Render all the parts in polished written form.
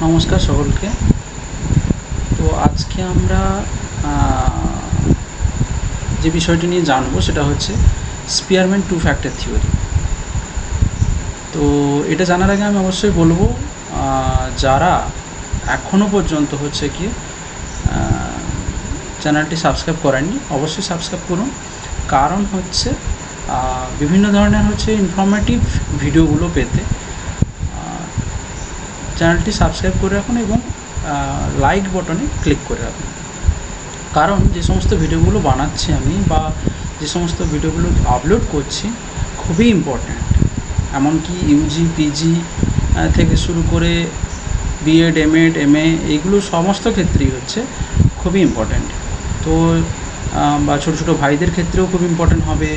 নমস্কার সকলকে। তো আজকে আমরা যে বিষয়টি নিয়ে জানবো সেটা হচ্ছে স্পিয়ারম্যান টু ফ্যাক্টর থিওরি। তো এটা জানার আগে আমি অবশ্যই বলবো, যারা এখনও পর্যন্ত হচ্ছে কি চ্যানেলটি সাবস্ক্রাইব করেননি অবশ্যই সাবস্ক্রাইব করুন। কারণ হচ্ছে বিভিন্ন ধরনের হচ্ছে ইনফরমেটিভ ভিডিওগুলো পেতে চ্যানেলটি সাবস্ক্রাইব করে রাখুন এবং লাইক বটনে ক্লিক করে রাখুন। কারণ যে সমস্ত ভিডিওগুলো বানাচ্ছি আমি বা যে সমস্ত ভিডিওগুলো আপলোড করছি খুবই ইম্পর্ট্যান্ট। এমনকি ইউজি পিজি থেকে শুরু করে বিএড এমএড এমএ এইগুলো সমস্ত ক্ষেত্রেই হচ্ছে খুবই ইম্পর্ট্যান্ট। তো বা ছোটো ছোটো ভাইদের ক্ষেত্রেও খুব ইম্পর্ট্যান্ট হবে,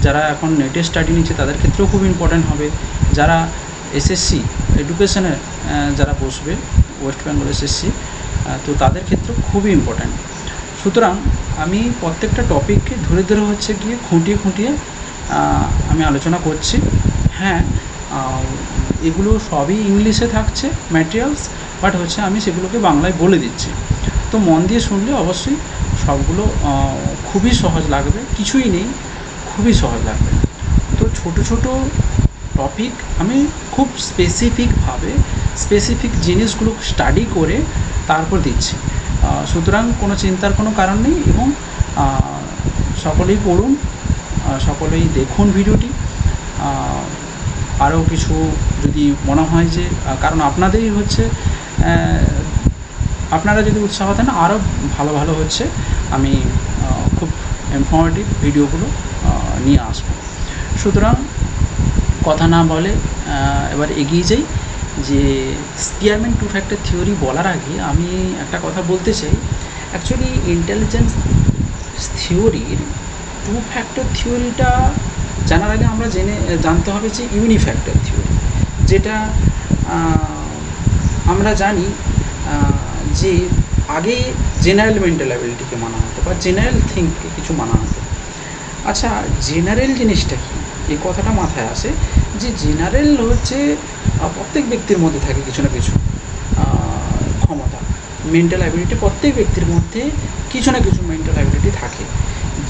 যারা এখন নেটে স্টাডি নিচ্ছে তাদের ক্ষেত্রেও খুব ইম্পর্ট্যান্ট হবে, যারা এসএসসি এডুকেশনে যারা বসবে ওয়েস্ট বেঙ্গল এসএসসি তো তাদের ক্ষেত্রেও খুবই ইম্পর্ট্যান্ট। সুতরাং আমি প্রত্যেকটা টপিককে ধরে ধরে হচ্ছে গিয়ে খুঁটিয়ে খুঁটিয়ে আমি আলোচনা করছি। হ্যাঁ, এগুলো সবই ইংলিশে থাকছে ম্যাটেরিয়ালস, বাট হচ্ছে আমি সেগুলোকে বাংলায় বলে দিচ্ছি। তো মন দিয়ে শুনলে অবশ্যই সবগুলো খুবই সহজ লাগবে, কিছুই নেই, খুবই সহজ লাগবে। তো ছোট ছোট টপিক আমি খুব স্পেসিফিক জিনিসগুলো স্টাডি করে তারপর দিচ্ছি। সুতরাং কোনো চিন্তার কোনো কারণ নেই এবং সকলেই পড়ুন, সকলেই দেখুন ভিডিওটি। আরও কিছু যদি মনে হয় যে কারণ আপনাদেরই হচ্ছে আপনারা যদি উৎসাহ দেন আরও ভালো ভালো হচ্ছে আমি খুব ইনফরমেটিভ ভিডিওগুলো নিয়ে আসবো। সুতরাং কথা না বলে এবার এগিয়ে যাই। যে স্পিয়ারম্যান টু ফ্যাক্টর থিওরি বলার আগে আমি একটা কথা বলতে চাই। অ্যাকচুয়ালি ইন্টেলিজেন্স থিওরির টু ফ্যাক্টর থিওরিটা জানার আগে আমরা জানতে হবে যে ইউনিফ্যাক্টর থিওরি, যেটা আমরা জানি যে আগে জেনারেল মেন্টাল অ্যাবিলিটিকে মানা হতো বা জেনারেল থিঙ্ককে কিছু মানা হতো। আচ্ছা, জেনারেল জিনিসটা কি এই কথাটা মাথায় আসে যে জেনারেল হচ্ছে প্রত্যেক ব্যক্তির মধ্যে থাকে কিছু না কিছু ক্ষমতা, মেন্টাল অ্যাবিলিটি প্রত্যেক ব্যক্তির মধ্যে কিছু না কিছু মেন্টাল অ্যাবিলিটি থাকে,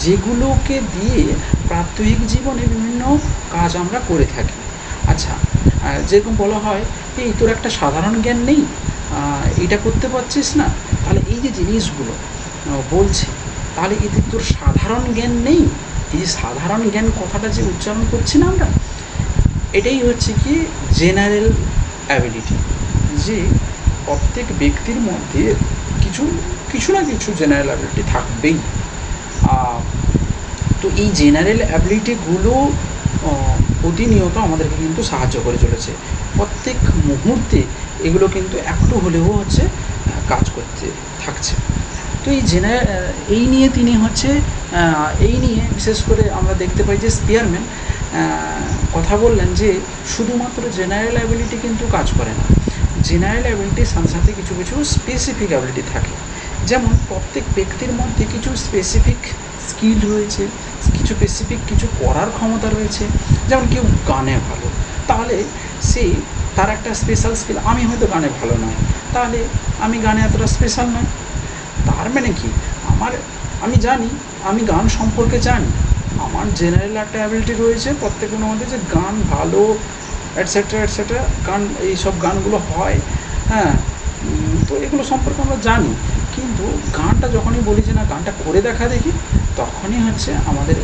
যেগুলোকে দিয়ে প্রাত্যহিক জীবনে বিভিন্ন কাজ আমরা করে থাকি। আচ্ছা, যেরকম বলা হয় এই তোর একটা সাধারণ জ্ঞান নেই, এটা করতে পারছিস না, তাহলে এই যে জিনিসগুলো বলছে তাহলে এতে তোর সাধারণ জ্ঞান নেই। এই যে সাধারণ জ্ঞান কথাটা যে উচ্চারণ করছি না আমরা, এটাই হচ্ছে কি জেনারেল অ্যাবিলিটি, যে প্রত্যেক ব্যক্তির মধ্যে কিছু না কিছু জেনারেল অ্যাবিলিটি থাকবেই। তো এই জেনারেল অ্যাবিলিটিগুলো প্রতিনিয়ত আমাদেরকে কিন্তু সাহায্য করে চলেছে, প্রত্যেক মুহূর্তে এগুলো কিন্তু একটু হলেও হচ্ছে কাজ করতে থাকছে। তো এই নিয়ে তিনি হচ্ছে এই নিয়ে বিশেষ করে আমরা দেখতে পাই যে স্পিয়ারম্যান কথা বললেন যে শুধুমাত্র জেনারেল অ্যাবিলিটি কিন্তু কাজ করে না, জেনারেল অ্যাবিলিটির সাথে সাথে কিছু কিছু স্পেসিফিক অ্যাবিলিটি থাকে। যেমন প্রত্যেক ব্যক্তির মধ্যে কিছু স্পেসিফিক স্কিল রয়েছে, কিছু স্পেসিফিক কিছু করার ক্ষমতা রয়েছে। যেমন কেউ গানে ভালো, তাহলে তার একটা স্পেশাল স্কিল। আমি হয়তো গানে ভালো নয়, তাহলে আমি গানে এতটা স্পেশাল নয়। তার মানে কি আমি জানি, আমি গান সম্পর্কে জানি, আমার জেনারেল একটা অ্যাবিলিটি রয়েছে প্রত্যেকের মধ্যে যে গান ভালো অ্যাটসেট্রা অ্যাটসেট্রা, গান এইসব গানগুলো হয়, হ্যাঁ, তো এগুলো সম্পর্কে আমরা জানি। কিন্তু গানটা যখনই বলি যে না গানটা করে দেখা দেখি, তখনই হচ্ছে আমাদের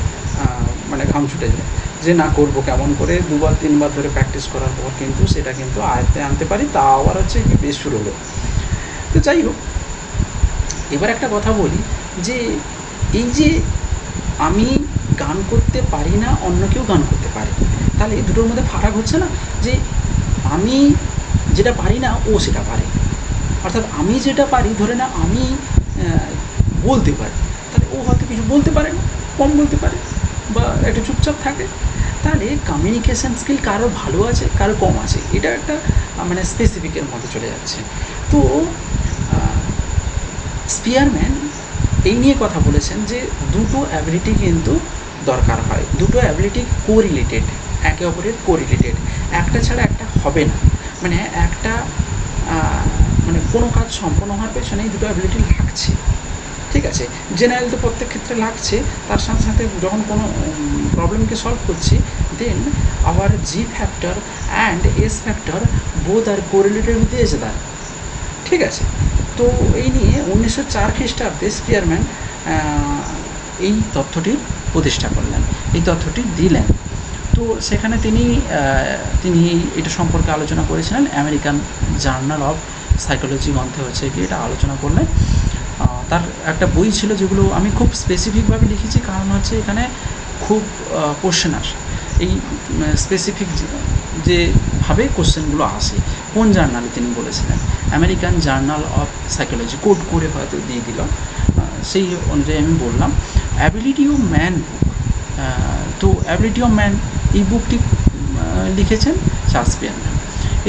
মানে ঘাম ছুটে যায় যে না করবো কেমন করে, 2-3 বার ধরে প্র্যাকটিস করার পর কিন্তু সেটা কিন্তু আয়ত্তে আনতে পারি, তা আবার হচ্ছে কি বেশ শুরু হলো। তো যাই হোক, এবার একটা কথা বলি যে এই যে আমি গান করতে পারি না, অন্য কেউ গান করতে পারে, তাহলে এই দুটোর মধ্যে ফারাক হচ্ছে না যে আমি যেটা পারি না ও সেটা পারে। অর্থাৎ আমি যেটা পারি, ধরে না আমি বলতে পারি, তাহলে ও হয়তো কিছু বলতে পারে না, কম বলতে পারে বা একটু চুপচাপ থাকে। তাহলে কমিউনিকেশান স্কিল কারো ভালো আছে কারো কম আছে, এটা একটা মানে স্পেসিফিকের মধ্যে চলে যাচ্ছে। তো স্পিয়ারম্যান এই নিয়ে কথা বলেছেন যে দুটো অ্যাবিলিটি কিন্তু দরকার হয়, দুটো অ্যাবিলিটি কোরিলেটেড, একে অপরের কোরিলেটেড, একটা ছাড়া একটা হবে না। মানে একটা মানে কোনো কাজ সম্পন্ন হওয়ার পেছনে এই দুটো অ্যাবিলিটি লাগছে, ঠিক আছে। জেনারেল তো প্রত্যেক ক্ষেত্রে লাগছে, তার সাথে সাথে যখন কোনো প্রবলেমকে সলভ করছি, then our G factor and S factor both are correlated with each other, ঠিক আছে। তো এই নিয়ে 1904 খ্রিস্টাব্দে স্পিয়ারম্যান এই তথ্যটির প্রতিষ্ঠা করলেন, এই তথ্যটি দিলেন। তো সেখানে তিনি এটা সম্পর্কে আলোচনা করেছিলেন আমেরিকান জার্নাল অফ সাইকোলজি গ্রন্থে হচ্ছে কি এটা আলোচনা করলেন। তার একটা বই ছিল যেগুলো আমি খুব স্পেসিফিকভাবে লিখেছি, কারণ হচ্ছে এখানে খুব কোশ্চেন আসে, এই স্পেসিফিক যেভাবে কোশ্চেনগুলো আসে কোন জার্নালে তিনি বলেছিলেন, American journal of psychology code করে হয়তো দিয়ে দিল, সেই অনুযায়ী আমি বললাম অ্যাবিলিটি অফ ম্যান বুক। তো অ্যাবিলিটি অফ ম্যান এই বুকটি লিখেছেন চার্লস স্পিয়ারম্যান,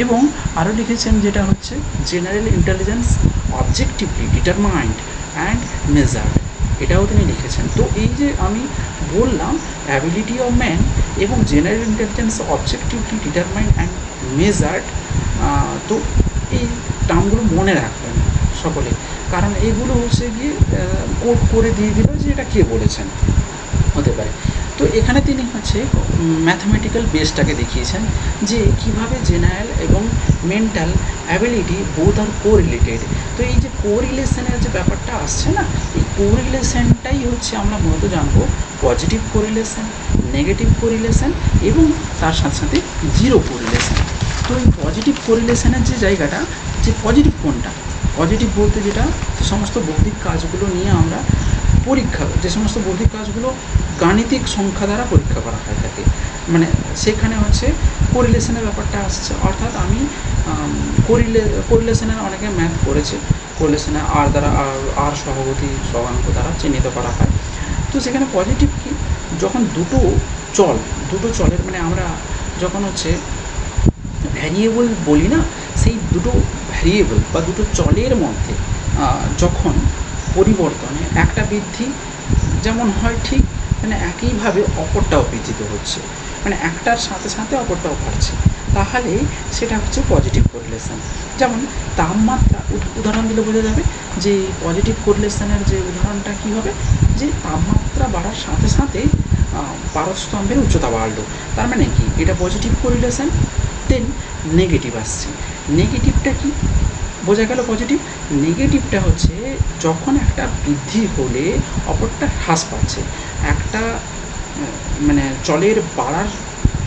এবং আরও লিখেছেন যেটা হচ্ছে general intelligence objectively determined and measured, এটাও তিনি লিখেছেন। তো এই যে আমি বললাম অ্যাবিলিটি অফ ম্যান এবং general intelligence objectively determined and measured, তো এই টার্মগুলো মনে রাখবেন সকলে, কারণ এইগুলো হচ্ছে গিয়ে কোড করে দিয়ে দিল যে এটা কে বলেছেন, হতে পারে। তো এখানে তিনি হচ্ছে ম্যাথমেটিক্যাল বেসটাকে দেখিয়েছেন যে কীভাবে জেনারেল এবং mental ability both are correlated. তো এই যে কোরিলেশনের যে ব্যাপারটা আসছে না, এই কোরিলেশনটাই হচ্ছে আমরা মূলত জানবো পজিটিভ কোরিলেশন, নেগেটিভ কোরিলেশন এবং তার সাথে সাথে জিরো কোরিলেশন। তো এই পজিটিভ কোরিলেশনের যে জায়গাটা, যে পজিটিভ কোনটা, পজিটিভ বলতে যেটা সমস্ত বৌদ্ধিক কাজগুলো নিয়ে আমরা পরীক্ষা, যে সমস্ত বৌদ্ধিক কাজগুলো গাণিতিক সংখ্যা দ্বারা পরীক্ষা করা হয়ে থাকে, মানে সেখানে হচ্ছে কোরিলেশনের ব্যাপারটা আসছে। অর্থাৎ আমি কোরিলেশনের অনেকে ম্যাথ করেছে, কোরিলেশনে আর দ্বারা আর সহগতি সহাঙ্ক দ্বারা চিহ্নিত করা হয়। তো সেখানে পজিটিভ কি, যখন দুটো চলের মানে আমরা যখন হচ্ছে ভ্যারিয়েবল বলি না, সেই দুটো ভ্যারিয়েবল বা দুটো চলের মধ্যে যখন পরিবর্তনে একটা বৃদ্ধি যেমন হয়, ঠিক মানে একইভাবে অপরটাও বৃদ্ধিত হচ্ছে, মানে একটার সাথে সাথে অপরটাও বাড়ছে, তাহলে সেটা হচ্ছে পজিটিভ কোরিলেশন। যেমন তাপমাত্রা, উদাহরণ দিলে বোঝা যাবে যে পজিটিভ কোরিলেশনের যে উদাহরণটা কী হবে, যে তাপমাত্রা বাড়ার সাথে সাথে পারস্তম্ভের উচ্চতা বাড়লো, তার মানে কি এটা পজিটিভ কোরিলেশন। দেন নেগেটিভ আসছে, নেগেটিভটা কি বোঝা গেল পজিটিভ। নেগেটিভটা হচ্ছে যখন একটা বৃদ্ধি হলে অপরটা হ্রাস পাচ্ছে, একটা মানে চলের বাড়ার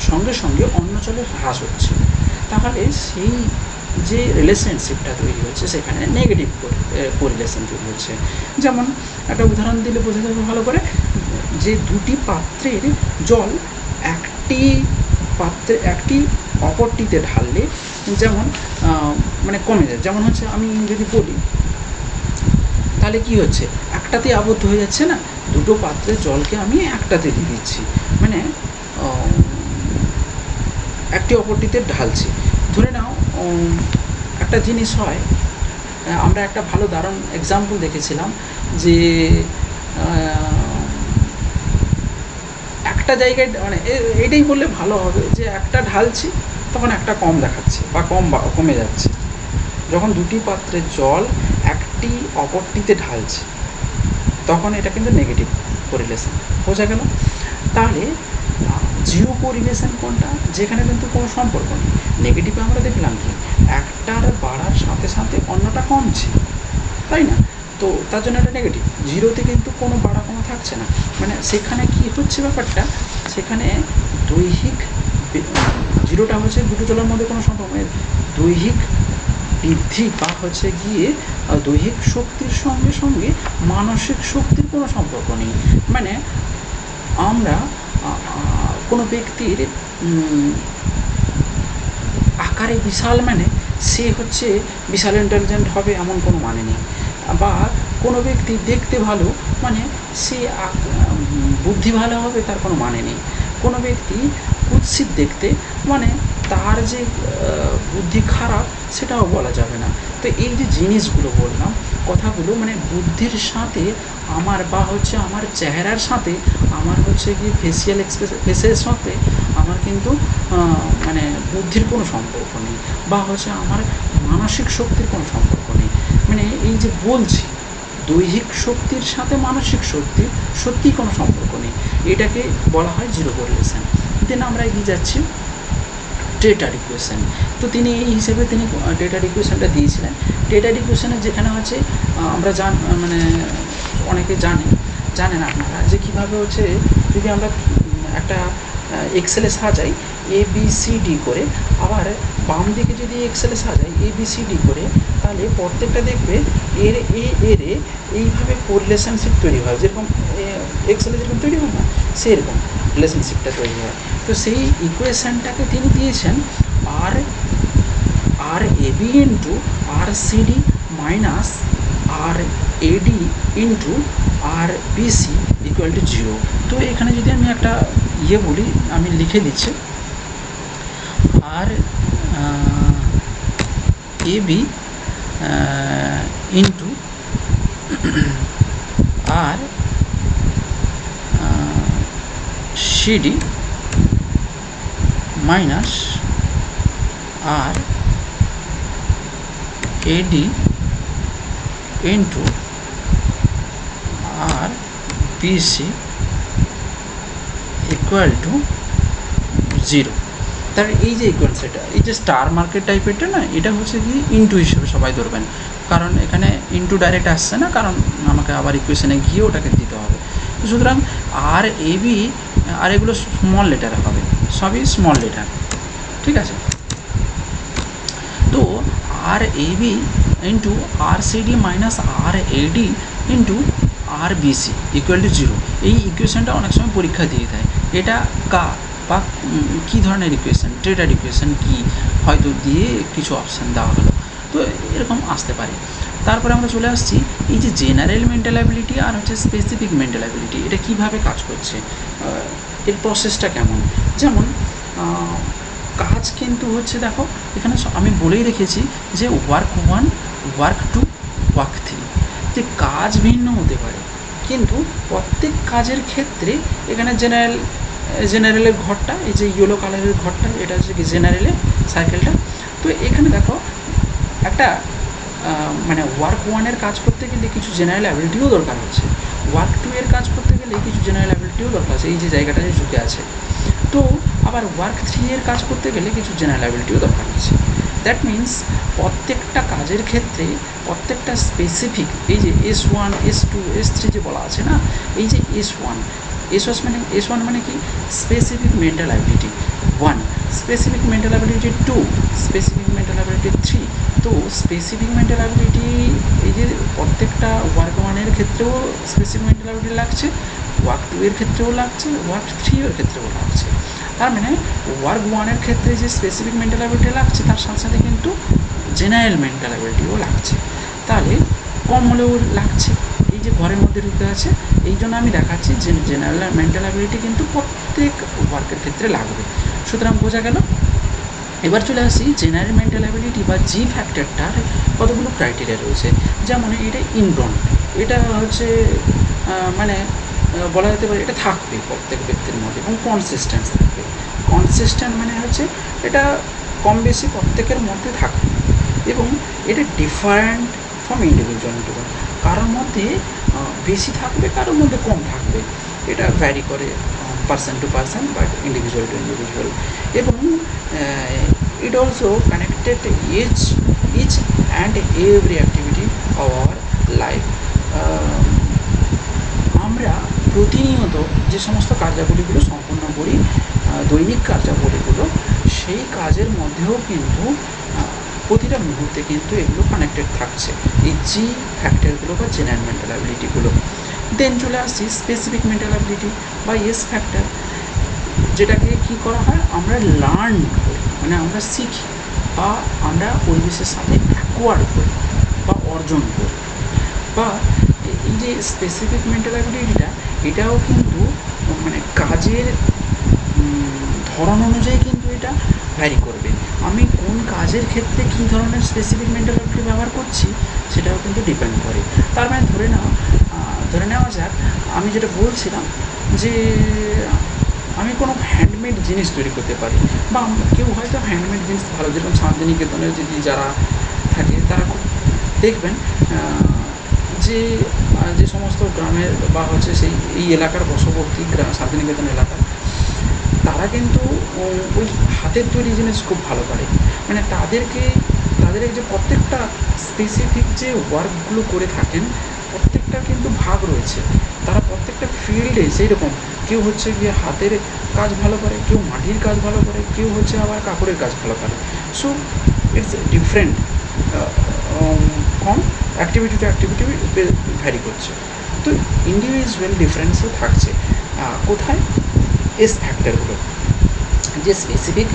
সঙ্গে সঙ্গে অন্য চলের হ্রাস হচ্ছে, তাহলে সেই যে রিলেশনশিপটা তৈরি হচ্ছে সেখানে নেগেটিভ কোরিলেশন তৈরি হচ্ছে। যেমন একটা উদাহরণ দিলে বোঝা যাবে ভালো করে, যে দুটি পাত্রের জল একটি অপরটিতে ঢাললে যেমন মানে কমে যায়, যেমন হচ্ছে আমি যদি বলি তাহলে কি হচ্ছে, একটাতে আবদ্ধ হয়ে যাচ্ছে না, দুটো পাত্রের জলকে আমি একটাতে দিয়ে দিচ্ছি, মানে একটি অপরটিতে ঢালছি। ধরে নাও একটা জিনিস হয়, আমরা একটা ভালো দারুণ এক্সাম্পল দেখেছিলাম যে একটা জায়গায়, মানে এটাই বললে ভালো হবে যে একটা ঢালছি তখন একটা কম দেখাচ্ছে বা কমে যাচ্ছে, যখন দুটি পাত্রের জল একটি অপরটিতে ঢালছে তখন এটা কিন্তু নেগেটিভ কোরিলেশন, বোঝা গেল। তাহলে জিরো কোরিলেশন কোনটা, যেখানে কিন্তু কোনো সম্পর্ক নেই। নেগেটিভে আমরা দেখলাম কি একটার বাড়ার সাথে সাথে অন্যটা কমছে, তাই না, তো তার জন্য এটা নেগেটিভ। জিরোতে কিন্তু কোনো বাড়া কমা থাকছে না, মানে সেখানে কি হচ্ছে ব্যাপারটা, সেখানে দৈহিক, জিরোটা হচ্ছে দুটো চলার মধ্যে কোনো সম্পর্ক নেই, দৈহিক বৃদ্ধি বা হচ্ছে গিয়ে দৈহিক শক্তির সঙ্গে সঙ্গে মানসিক শক্তির কোনো সম্পর্ক নেই। মানে আমরা কোনো ব্যক্তির আকারে বিশাল মানে সে হচ্ছে বিশাল ইন্টেলিজেন্ট হবে এমন কোনো মানে নেই, বা কোনো ব্যক্তি দেখতে ভালো মানে সে বুদ্ধি ভালো হবে তার কোনো মানে নেই, কোনো ব্যক্তি কুৎসিত দেখতে মানে তার যে বুদ্ধি খারাপ সেটাও বলা যাবে না। তো এই যে জিনিসগুলো বললাম কথাগুলো, মানে বুদ্ধির সাথে আমার বা হচ্ছে আমার চেহারার সাথে আমার হচ্ছে কি ফেসিয়াল ফেসের সাথে আমার কিন্তু মানে বুদ্ধির কোনো সম্পর্ক নেই, বা হচ্ছে আমার মানসিক শক্তির কোনো সম্পর্ক নেই। মানে এই যে বলছি, দৈহিক শক্তির সাথে মানসিক শক্তির সত্যিই কোনো সম্পর্ক নেই, এটাকে বলা হয় জিরো কোরিলেশন। দেন আমরা এগিয়ে যাচ্ছি টেটার ইকুয়েশন। তো তিনি এই হিসেবে তিনি টেটার ইকুয়েশনটা দিয়েছিলেন। টেটার ইকুয়েশনে যেখানে আছে আমরা মানে অনেকে জানেন আপনারা যে কীভাবে হচ্ছে যদি আমরা একটা এক্সেলে সাজাই ABCD করে, আবার বাম দিকে যদি এক্সেলে সাজাই ABCD করে, তাহলে প্রত্যেকটা দেখবে এর এইভাবে কোরিলেশনশিপ তৈরি হয়, যেরকম এক্সেলে যেরকম তৈরি হয় না, সেরকম রিলেশনশিপটা তৈরি হয়। তো সেই ইকুয়েশানটাকে তিনি দিয়েছেন RAB into RCD minus RAD into RBC equal to 0। তো এখানে যদি আমি একটা বলি, আমি লিখে দিচ্ছি RAB into RCD minus RAD into RBC equal to 0। তার এই যে ইকুয়ালসটা, এই যে স্টার মার্কেট টাইপেরটা না, এটা হচ্ছে কি ইন্টু হিসেবে সবাই ধরবেন, কারণ এখানে ইন্টু ডাইরেক্ট আসছে না, কারণ আমাকে আবার ইকুয়েশনে গিয়ে ওটাকে দিতে হবে। সুতরাং RAB, আর এগুলো স্মল লেটার হবে, সবই স্মল লেটার, ঠিক আছে। তো RAB into RCD minus RAD into RBC equal to 0। এই ইকুয়েশনটা অনেক সময় পরীক্ষা দিয়ে দেয়, এটা বা কী ধরনের ইকুয়েশন, টেটার ইকুয়েশন কি হয়তো দিয়ে কিছু অপশান দেওয়া হলো, তো এরকম আসতে পারে। তারপরে আমরা চলে আসছি এই যে জেনারেল মেন্টাল অ্যাবিলিটি আর হচ্ছে স্পেসিফিক মেন্টাল অ্যাবিলিটি, এটা কীভাবে কাজ করছে, এর প্রসেসটা কেমন। যেমন কাজ কিন্তু হচ্ছে, দেখো এখানে আমি বলেই রেখেছি যে ওয়ার্ক 1, ওয়ার্ক 2, ওয়ার্ক 3, যে কাজ ভিন্ন হতে পারে, কিন্তু প্রত্যেক কাজের ক্ষেত্রে এখানে জেনারেলের ঘরটা, এই যে ইয়েলো কালারের ঘরটা, এটা হচ্ছে কি জেনারেলের সাইকেলটা। তো এখানে দেখো একটা মানে ওয়ার্ক 1-এর কাজ করতে গেলে কিছু জেনারেল অ্যাবিলিটিও দরকার হচ্ছে, ওয়ার্ক 2-এর কাজ করতে গেলে কিছু জেনারেল অ্যাবিলিটিও দরকার আছে, এই যে জায়গাটা যে ঝুঁকে আছে। তো আবার ওয়ার্ক 3-এর কাজ করতে গেলে কিছু জেনারেল অ্যাবিলিটিও দরকার হচ্ছে। দ্যাট মিনস প্রত্যেকটা কাজের ক্ষেত্রে প্রত্যেকটা স্পেসিফিক, এই যে S1, S2, S3 যে বলা আছে না, এই যে S1 মানে কি specific mental ability 1, specific mental ability 2, specific mental ability 3। তো স্পেসিফিক মেন্টাল অ্যাবিলিটি এই যে প্রত্যেকটা ওয়ার্ক 1-এর ক্ষেত্রেও স্পেসিফিক মেন্টাল অ্যাবিলিটি লাগছে, ওয়ার্ক 2-এর ক্ষেত্রেও লাগছে, ওয়ার্ক 3-এর ক্ষেত্রেও লাগছে। তার মানে ওয়ার্ক 1-এর ক্ষেত্রে যে স্পেসিফিক মেন্টাল অ্যাবিলিটি লাগছে, তার সাথে সাথে কিন্তু জেনারেল মেন্টাল অ্যাবিলিটিও লাগছে, তাহলে কম হলেও লাগছে। এই যে ঘরের মধ্যে ঢুকে আছে, এই জন্য আমি দেখাচ্ছি যে জেনারেল মেন্টাল অ্যাবিলিটি কিন্তু প্রত্যেক ওয়ার্কের ক্ষেত্রে লাগবে। সুতরাং বোঝা গেল। এবার চলে আসি জেনারেল মেন্টাল অ্যাবিলিটি বা জি ফ্যাক্টরটার কতগুলো ক্রাইটেরিয়া রয়েছে। যেমন এটা ইনব্রন, এটা হচ্ছে মানে বলা যেতে পারে এটা থাকবে প্রত্যেক ব্যক্তির মধ্যে, এবং কনসিস্টেন্স থাকবে। কনসিস্টেন্ট মানে হচ্ছে এটা কম বেশি প্রত্যেকের মধ্যে থাকবে, এবং এটা ডিফারেন্ট ফ্রম ইন্ডিভিজুয়াল টু কারোর মধ্যে বেশি থাকবে, কারোর মধ্যে কম থাকবে, এটা ভ্যারি করে person to person but individual two individual. এবং it also connected each and every activity of our life. আমরা প্রতিনিয়ত যে সমস্ত কার্যাবলীগুলো সম্পন্ন করি, দৈনিক কার্যাবলীগুলো, সেই কাজের মধ্যেও কিন্তু প্রতিটা মুহূর্তে কিন্তু এগুলো কানেক্টেড থাকছে, এই জি ফ্যাক্টরগুলো বা জেনারেল মেন্টাল অ্যাবিলিটিগুলো। দেন চলে আসছি স্পেসিফিক মেন্টাল অ্যাবিলিটি বা এস ফ্যাক্টর, যেটাকে কী করা হয়, আমরা লার্ন করি, মানে আমরা শিখি বা আমরা পরিবেশের সাথে অ্যাকোয়ার্ড করি বা অর্জন করি। বা এই যে স্পেসিফিক মেন্টাল অ্যাবিলিটিটা, এটাও কিন্তু মানে কাজের ধরন অনুযায়ী কিন্তু এটা ভ্যারি করবে। আমি কোন কাজের ক্ষেত্রে কী ধরনের স্পেসিফিক মেন্টাল অ্যাবিলিটি ব্যবহার করছি সেটাও কিন্তু ডিপেন্ড করে। তার মানে ধরে নেওয়া যাক, আমি যেটা বলছিলাম যে আমি কোনো হ্যান্ডমেড জিনিস তৈরি করতে পারি, বা কেউ হয়তো হ্যান্ডমেড জিনিস ভালো, যেরকম শান্তিনিকেতনের যদি যারা থাকে তারা খুব দেখবেন যে যে সমস্ত গ্রামের বা হচ্ছে সেই এই এলাকার বশবর্তী শান্তিনিকেতন এলাকার তারা কিন্তু ওই হাতের তৈরি জিনিস খুব ভালো পারে। মানে তাদের যে প্রত্যেকটা স্পেসিফিক যে ওয়ার্কগুলো করে থাকেন প্রত্যেকটা কিন্তু ভাগ রয়েছে। তারা প্রত্যেকটা ফিল্ডে সেই রকম কেউ হচ্ছে গিয়ে হাতের কাজ ভালো পারে, কেউ মাটির কাজ ভালো পারে, কেউ হচ্ছে আবার কাপড়ের কাজ ভালো পারে। So it's different from activity to activity vary করছে। তো ইন্ডিভিজুয়াল ডিফারেন্সও থাকছে। কোথায়? এস ফ্যাক্টরগুলো যে স্পেসিফিক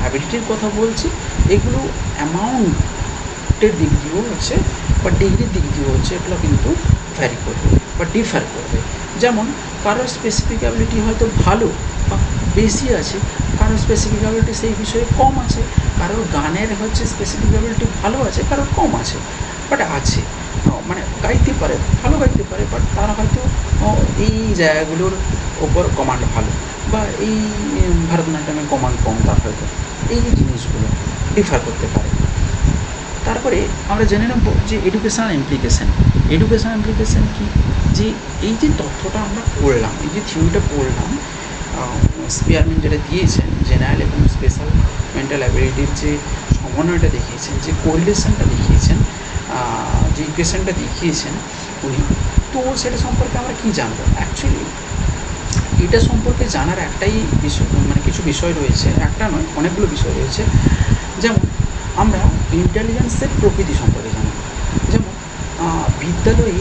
অ্যাবিলিটির কথা বলছি এগুলো অ্যামাউন্টের দিক দিয়েও হচ্ছে বা ডিগ্রির দিক দিয়েও হচ্ছে এগুলো কিন্তু ভ্যারি করবে বা ডিফার করবে। যেমন কারোর স্পেসিফিক অ্যাবিলিটি হয়তো ভালো বা বেশি আছে, কারোর স্পেসিফিক অ্যাবিলিটি সেই বিষয়ে কম আছে, কারোর গানের হচ্ছে স্পেসিফিক অ্যাবিলিটি ভালো আছে, কারোর কম আছে, বাট আছে। মানে গাইতে পারে, ভালো গাইতে পারে, বাট তারা হয়তো এই জায়গাগুলোর ওপর কমান্ড ভালো বা এই ভারতনাট্যমে কমান্ড কম, তার হয়তো এই যে জিনিসগুলো ডিফার করতে পারে। তারপরে আমরা জেনে নেব যে এডুকেশনাল ইমপ্লিকেশান কি, যে এই যে তথ্যটা আমরা পড়লাম, এই যে থিওরিটা পড়লাম, স্পিয়ারম্যান যেটা দিয়েছেন জেনারেল এবং স্পেশাল মেন্টাল অ্যাবিলিটির যে সমন্বয়টা দেখিয়েছেন, যে কোরিলেশনটা দেখিয়েছেন, যে ইকুয়েশনটা দেখিয়েছেন উনি, তো সেটা সম্পর্কে আমরা কী জানবো? অ্যাকচুয়ালি এটা সম্পর্কে জানার একটাই বিষয়, মানে কিছু বিষয় রয়েছে, একটা নয় অনেকগুলো বিষয় রয়েছে। যেমন আমরা ইন্টেলিজেন্সের প্রকৃতি সম্পর্কে জানব। যেমন বিদ্যালয়ে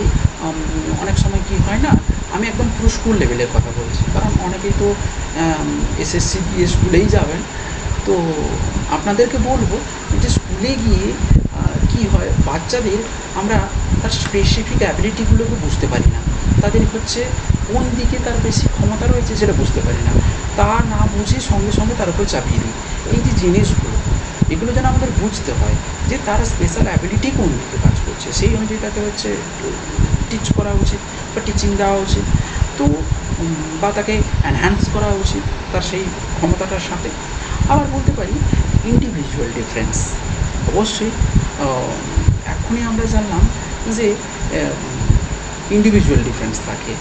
অনেক সময় কি হয় না, আমি একদম পুরো স্কুল লেভেলের কথা বলছি, কারণ অনেকেই তো এসএসসি দিয়ে স্কুলেই যাবেন। তো আপনাদেরকে বলবো যে স্কুলে গিয়ে কি হয়, বাচ্চাদের আমরা তার স্পেসিফিক অ্যাবিলিটিগুলোকে বুঝতে পারি না, তাদের হচ্ছে কোন দিকে তার বেশি ক্ষমতা রয়েছে সেটা বুঝতে পারি না, তা না বুঝে সঙ্গে সঙ্গে তার উপর চাপিয়ে দিই। এই যে জিনিসগুলো, এগুলো যেন আমাদের বুঝতে হয় যে তার স্পেশাল অ্যাবিলিটি কোন দিকে কাজ করছে, সেই অনুযায়ী তাকে হচ্ছে টিচ করা উচিত বা টিচিং দেওয়া উচিত, তো বা তাকে এনহ্যান্স করা উচিত তার সেই ক্ষমতাটার সাথে। আবার বলতে পারি ইন্ডিভিজুয়াল ডিফারেন্স। অবশ্যই এখনই আমরা জানলাম যে ইন্ডিভিজুয়াল ডিফারেন্স থাকে,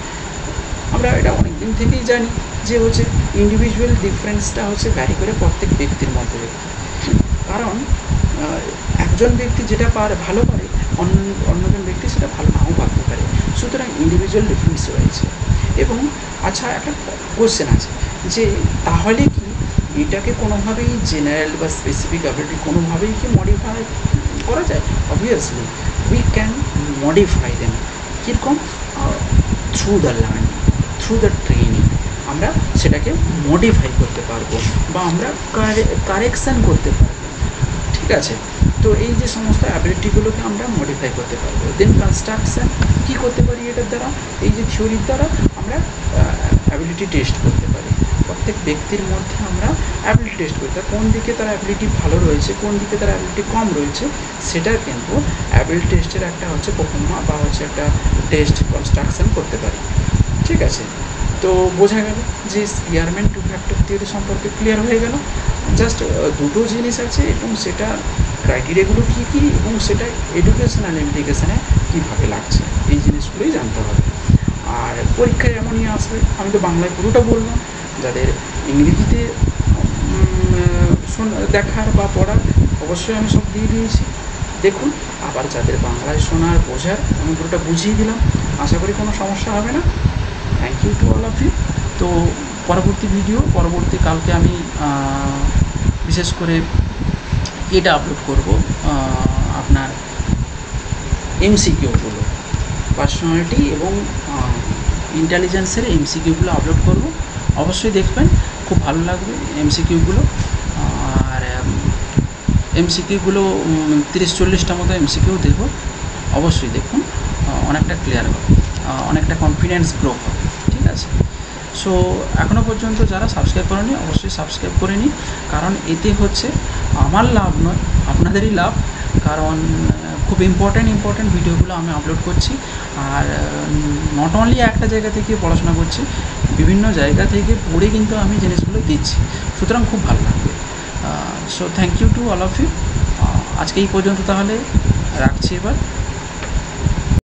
আমরা এটা অনেক দিন থেকেই জানি যে হচ্ছে ইন্ডিভিজুয়াল ডিফারেন্সটা হচ্ছে ভ্যারি করে প্রত্যেক ব্যক্তির মধ্যে। কারণ একজন ব্যক্তি যেটা ভালো পারে অন্যজন ব্যক্তি সেটা ভালো নাও পারতে পারে, সুতরাং ইন্ডিভিজুয়াল ডিফারেন্স রয়েছে। এবং আচ্ছা, একটা কোশ্চেন আছে যে তাহলে কি এটাকে কোনোভাবেই জেনারেল বা স্পেসিফিক অ্যাবিলিটি কোনোভাবেই কি মডিফাই করা যায়? Obviously we can modify them. কীরকম? Through the learning, through the training আমরা সেটাকে মডিফাই করতে পারবো বা আমরা কারেকশান করতে পারবো। ঠিক আছে? তো এই যে সমস্ত অ্যাবিলিটিগুলোকে আমরা মডিফাই করতে পারবো। দেন কনস্ট্রাকশান কী করতে পারি এটার দ্বারা? এই যে থিওরির দ্বারা আমরা অ্যাবিলিটি টেস্ট করতে পারি। প্রত্যেক ব্যক্তির মধ্যে আমরা অ্যাবিলিটি টেস্ট করতে পারি, কোন দিকে তার অ্যাবিলিটি ভালো রয়েছে, কোন দিকে তার অ্যাবিলিটি কম রয়েছে, সেটার কিন্তু অ্যাবিলিটি টেস্টের একটা হচ্ছে প্রকল্পনা বা হচ্ছে একটা টেস্ট কনস্ট্রাকশান করতে পারি। ঠিক আছে? তো বোঝা গেল যে স্পিয়ারম্যান টু ফ্যাক্টর থিওরি সম্পর্কে ক্লিয়ার হয়ে গেল। জাস্ট দুটো জিনিস আছে এবং সেটা ক্রাইটেরিয়াগুলো কী কী এবং সেটা এডুকেশনাল ইমপ্লিকেশানে কীভাবে লাগছে, এই জিনিসগুলোই জানতে হবে। আর পরীক্ষায় এমনই আসবে, আমি তো বাংলায় পুরোটা বললাম, যাদের ইংরেজিতে দেখার বা পড়ার অবশ্যই আমি সব দিয়ে দিয়েছি, দেখুন। আবার যাদের বাংলায় শোনার বোঝার আমি পুরোটা বুঝিয়ে দিলাম, আশা করি কোনো সমস্যা হবে না। Thank you to all of you. তো পরবর্তীকালকে আমি বিশেষ করে এটা আপলোড করব, আপনার এমসিকিউগুলো, পার্সোনালিটি এবং ইন্টেলিজেন্সের এমসিকিউগুলো আপলোড করব। অবশ্যই দেখবেন, খুব ভালো লাগবে এমসিকিউগুলো। আর এমসিকিউগুলো 30-40টা মতো এমসিকিউ দেবো, অবশ্যই দেখুন, অনেকটা ক্লিয়ার হবে, অনেকটা কনফিডেন্স গ্রো হবে। ঠিক আছে? সো এখনও পর্যন্ত যারা সাবস্ক্রাইব করেনি অবশ্যই সাবস্ক্রাইব করে নিন, কারণ এতে হচ্ছে আমার লাভ নয়, আপনাদেরই লাভ। কারণ খুব ইম্পর্ট্যান্ট ভিডিওগুলো আমি আপলোড করছি, আর নট অনলি একটা জায়গা থেকে পড়াশোনা করছি, বিভিন্ন জায়গা থেকে পড়ে কিন্তু আমি জিনিসগুলো দিচ্ছি, সুতরাং খুব ভালো লাগবে। So thank you to all of you. আজকে এই পর্যন্ত, তাহলে রাখছি এবার।